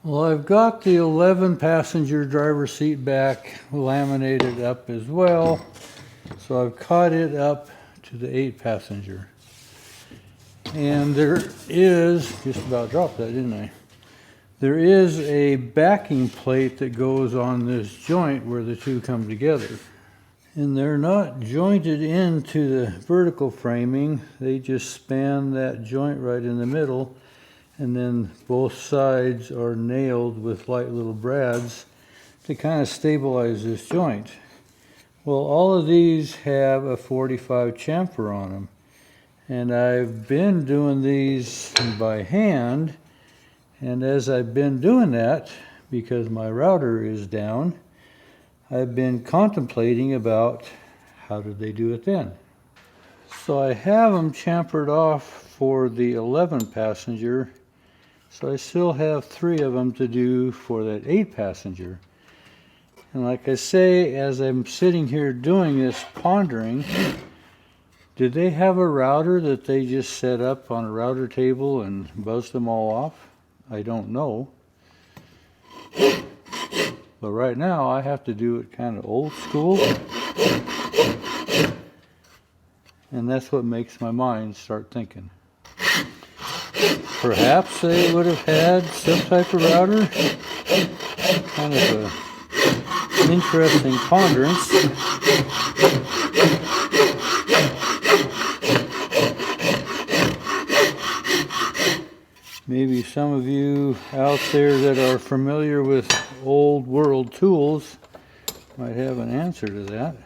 Well, I've got the 11 passenger driver seat back laminated up as well. So I've caught it up to the 8 passenger. And there is, just about dropped that, didn't I? There is a backing plate that goes on this joint where the two come together. And they're not jointed into the vertical framing, they just span that joint right in the middle, and then both sides are nailed with light little brads to kind of stabilize this joint. Well, all of these have a 45 chamfer on them, and I've been doing these by hand, and as I've been doing that, because my router is down, I've been contemplating about how did they do it then. So I have them chamfered off for the 11 passenger, so I still have 3 of them to do for that 8 passenger. And like I say, as I'm sitting here doing this, pondering, did they have a router that they just set up on a router table and buzzed them all off? I don't know. But right now I have to do it kind of old school, and that's what makes my mind start thinking. Perhaps they would have had some type of router. Kind of an interesting ponderance. Maybe some of you out there that are familiar with old world tools might have an answer to that.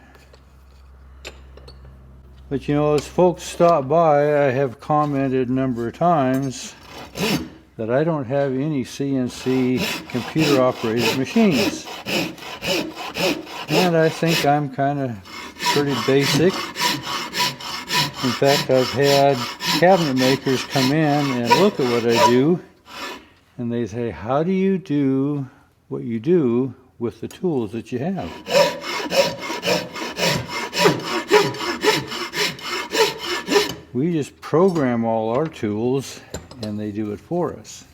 But you know, as folks stop by, I have commented a number of times that I don't have any CNC computer operated machines. And I think I'm kind of pretty basic. In fact, I've had cabinet makers come in and look at what I do, and they say, how do you do what you do with the tools that you have? We just program all our tools and they do it for us.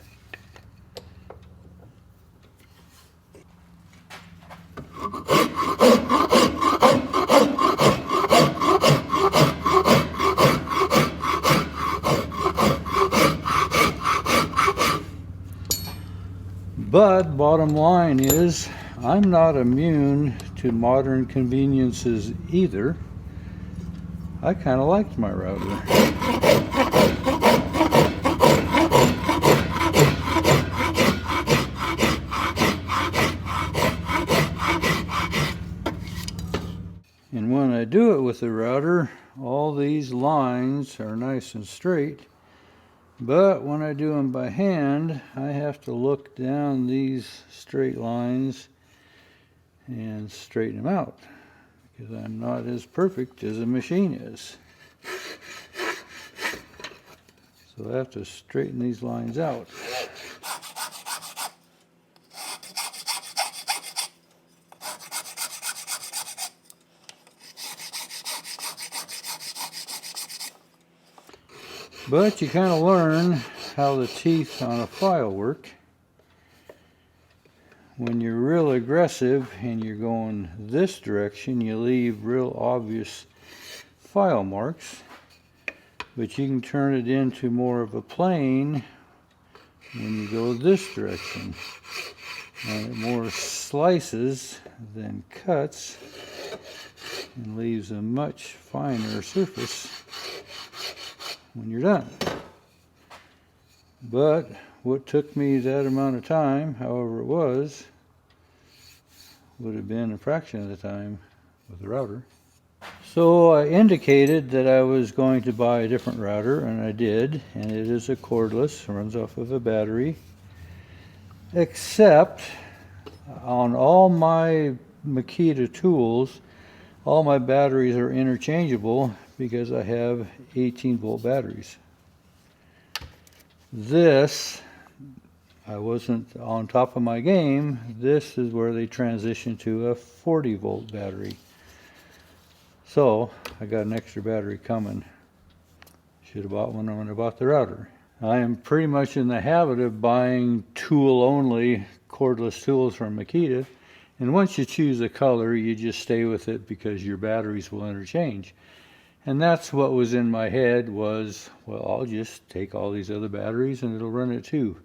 But bottom line is, I'm not immune to modern conveniences either. I kind of liked my router. And when I do it with the router, all these lines are nice and straight. But when I do them by hand, I have to look down these straight lines and straighten them out, because I'm not as perfect as a machine is. So I have to straighten these lines out. But you kind of learn how the teeth on a file work. When you're real aggressive and you're going this direction, you leave real obvious file marks. But you can turn it into more of a plane when you go this direction. And it more slices than cuts and leaves a much finer surface when you're done. But what took me that amount of time, however it was, would have been a fraction of the time with the router. So I indicated that I was going to buy a different router, and I did, and it is a cordless, runs off of a battery, except on all my Makita tools, all my batteries are interchangeable because I have 18-volt batteries. This, I wasn't on top of my game. This is where they transitioned to a 40-volt battery. So I got an extra battery coming. Should have bought one when I bought the router. I am pretty much in the habit of buying tool-only cordless tools from Makita, and once you choose a color, you just stay with it because your batteries will interchange. And that's what was in my head was, well, I'll just take all these other batteries and it'll run it too.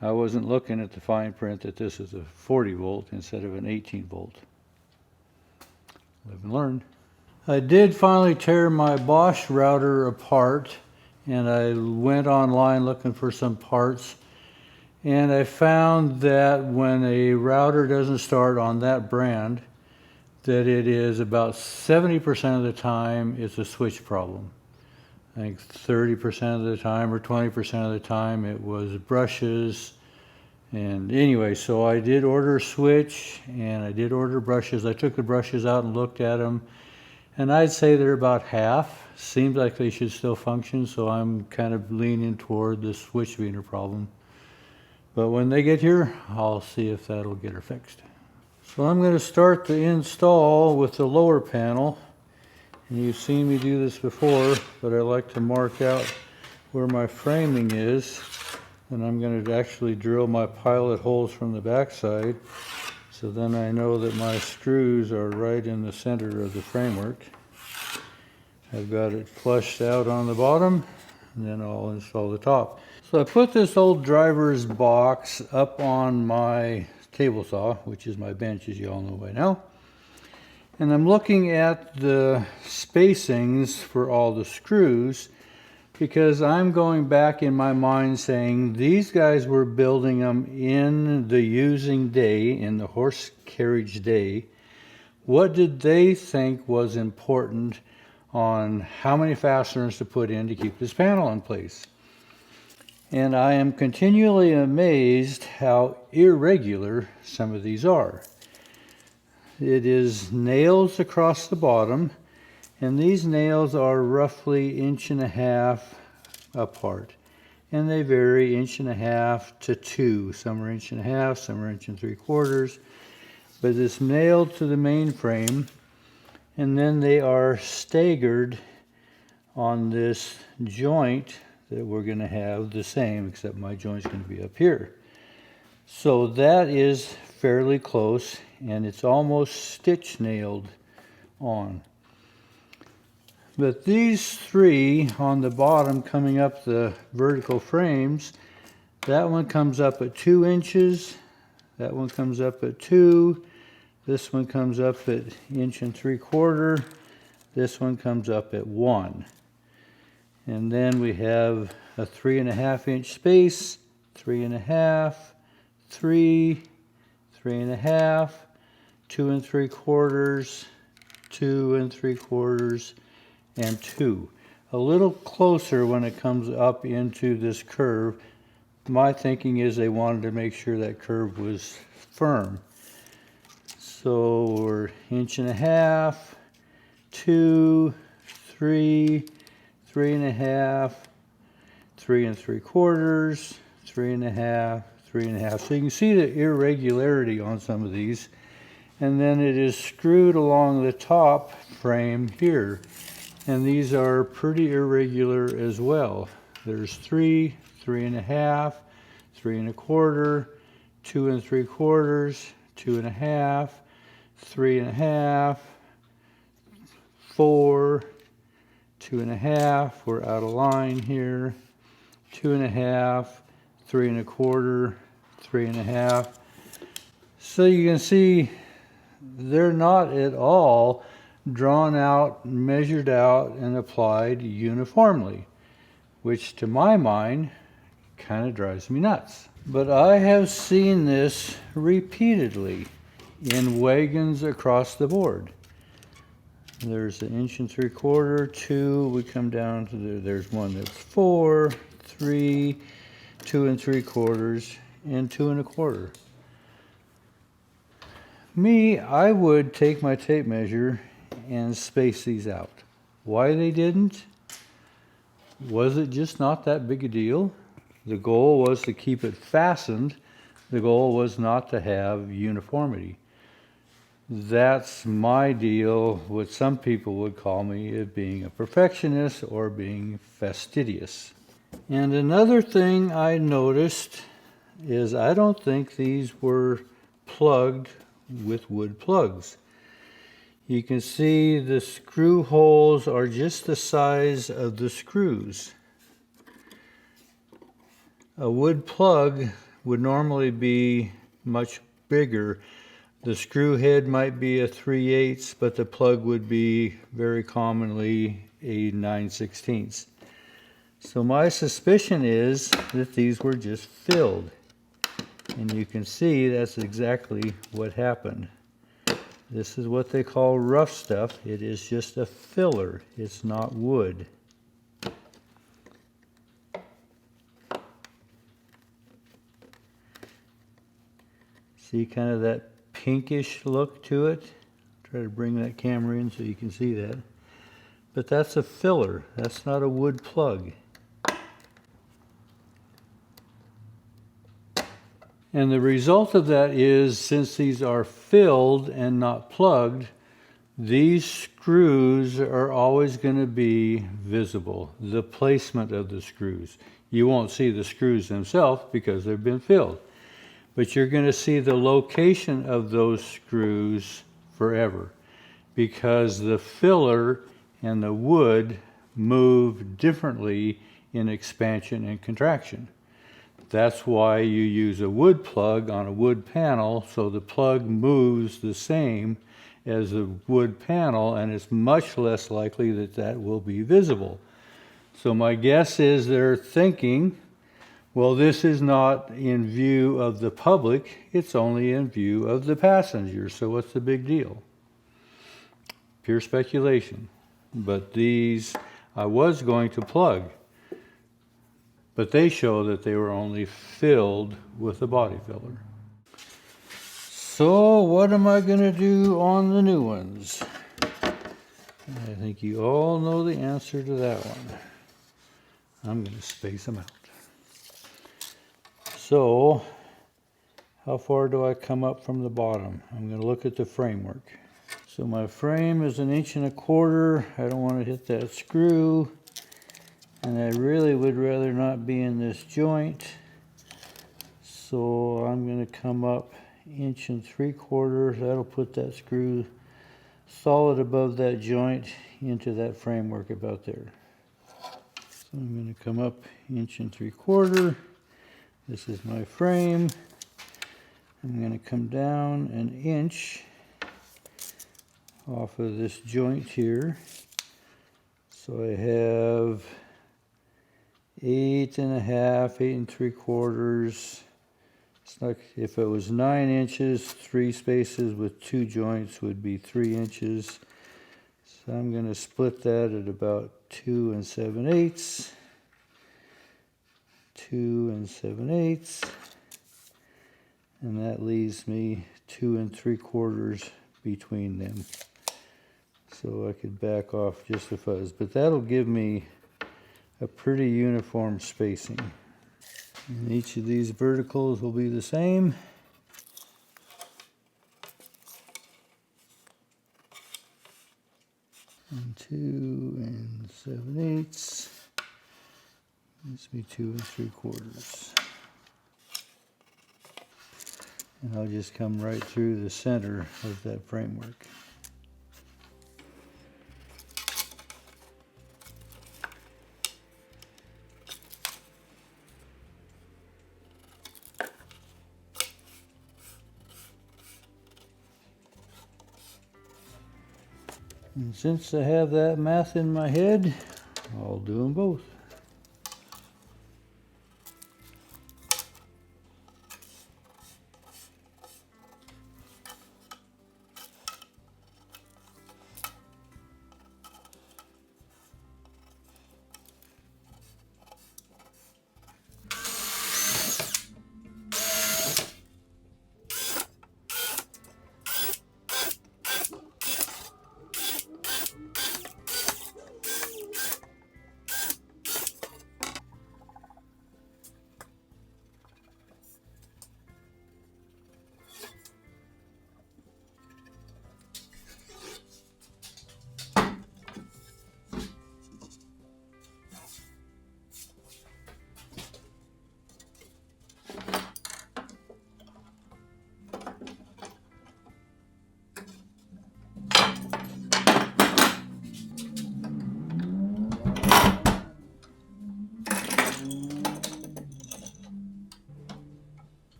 I wasn't looking at the fine print that this is a 40 volt instead of an 18 volt. Live and learn. I did finally tear my Bosch router apart, and I went online looking for some parts, and I found that when a router doesn't start on that brand, that it is about 70% of the time it's a switch problem. I think 30% of the time or 20% of the time it was brushes. And anyway, so I did order a switch and I did order brushes. I took the brushes out and looked at them, and I'd say they're about half. Seems like they should still function, so I'm kind of leaning toward the switch being a problem. But when they get here, I'll see if that'll get her fixed. So I'm going to start the install with the lower panel. And you've seen me do this before, but I like to mark out where my framing is. And I'm going to actually drill my pilot holes from the backside, so then I know that my screws are right in the center of the framework. I've got it flushed out on the bottom, and then I'll install the top. So I put this old driver's box up on my table saw, which is my bench, as you all know by now. And I'm looking at the spacings for all the screws, because I'm going back in my mind saying these guys were building them in the using day, in the horse carriage day. What did they think was important on how many fasteners to put in to keep this panel in place? And I am continually amazed how irregular some of these are. It is nails across the bottom, and these nails are roughly 1.5 inches apart. And they vary 1.5 to 2 inches. Some are 1.5 inches, some are 1 3/4. But it's nailed to the main frame, and then they are staggered on this joint that we're going to have the same, except my joint's going to be up here. So that is fairly close, and it's almost stitch nailed on. But these three on the bottom coming up the vertical frames, that one comes up at 2 inches, that one comes up at 2, this one comes up at 1 3/4, this one comes up at 1. And then we have a 3.5 inch space, 3.5, 3, 3.5, 2 3/4, 2 3/4, and 2. A little closer when it comes up into this curve. My thinking is they wanted to make sure that curve was firm. So we're 1.5 inches, 2, 3, 3.5, 3 3/4, 3.5, 3.5. So you can see the irregularity on some of these. And then it is screwed along the top frame here. And these are pretty irregular as well. There's 3, 3.5, 3 1/4, 2 3/4, 2.5, 3.5, 4, 2.5, we're out of line here, 2.5, 3 1/4, 3.5. So you can see they're not at all drawn out, measured out, and applied uniformly, which to my mind kind of drives me nuts. But I have seen this repeatedly in wagons across the board. There's 1 3/4, 2, we come down to there's one that's 4, 3, 2 3/4, and 2 1/4. Me, I would take my tape measure and space these out. Why they didn't? Was it just not that big a deal? The goal was to keep it fastened. The goal was not to have uniformity. That's my deal, what some people would call me as being a perfectionist or being fastidious. And another thing I noticed is I don't think these were plugged with wood plugs. You can see the screw holes are just the size of the screws. A wood plug would normally be much bigger. The screw head might be a 3/8, but the plug would be very commonly a 9/16. So my suspicion is that these were just filled. And you can see that's exactly what happened. This is what they call rough stuff. It is just a filler. It's not wood. See kind of that pinkish look to it? Try to bring that camera in so you can see that. But that's a filler. That's not a wood plug. And the result of that is, since these are filled and not plugged, these screws are always going to be visible. The placement of the screws. You won't see the screws themselves because they've been filled. But you're going to see the location of those screws forever, because the filler and the wood move differently in expansion and contraction. That's why you use a wood plug on a wood panel, so the plug moves the same as the wood panel, and it's much less likely that that will be visible. So my guess is they're thinking, well, this is not in view of the public, it's only in view of the passengers, so what's the big deal? Pure speculation. But these I was going to plug, but they show that they were only filled with a body filler. So what am I going to do on the new ones? I think you all know the answer to that one. I'm going to space them out. So, how far do I come up from the bottom? I'm going to look at the framework. So my frame is 1.25 inches. I don't want to hit that screw. And I really would rather not be in this joint. So I'm going to come up 1.75 inches. That'll put that screw solid above that joint into that framework about there. So I'm going to come up 1.75 inches. This is my frame. I'm going to come down 1 inch off of this joint here. So I have 8.5, 8.75. It's like if it was 9 inches, 3 spaces with 2 joints would be 3 inches. So I'm going to split that at about 2 7/8. 2 7/8, and that leaves me 2 3/4 between them. So I could back off just a fuzz, but that'll give me a pretty uniform spacing. And each of these verticals will be the same. And 2 7/8. This will be 2 3/4. And I'll just come right through the center of that framework. And since I have that math in my head, I'll do them both.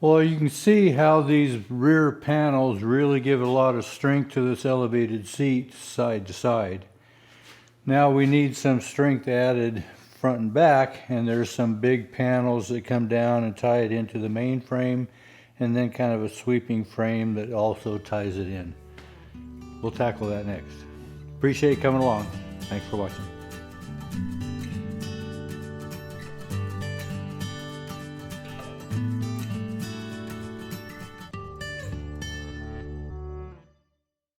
Well, you can see how these rear panels really give a lot of strength to this elevated seat side to side. Now we need some strength added front and back, and there's some big panels that come down and tie it into the main frame, and then kind of a sweeping frame that also ties it in. We'll tackle that next. Appreciate you coming along. Thanks for watching.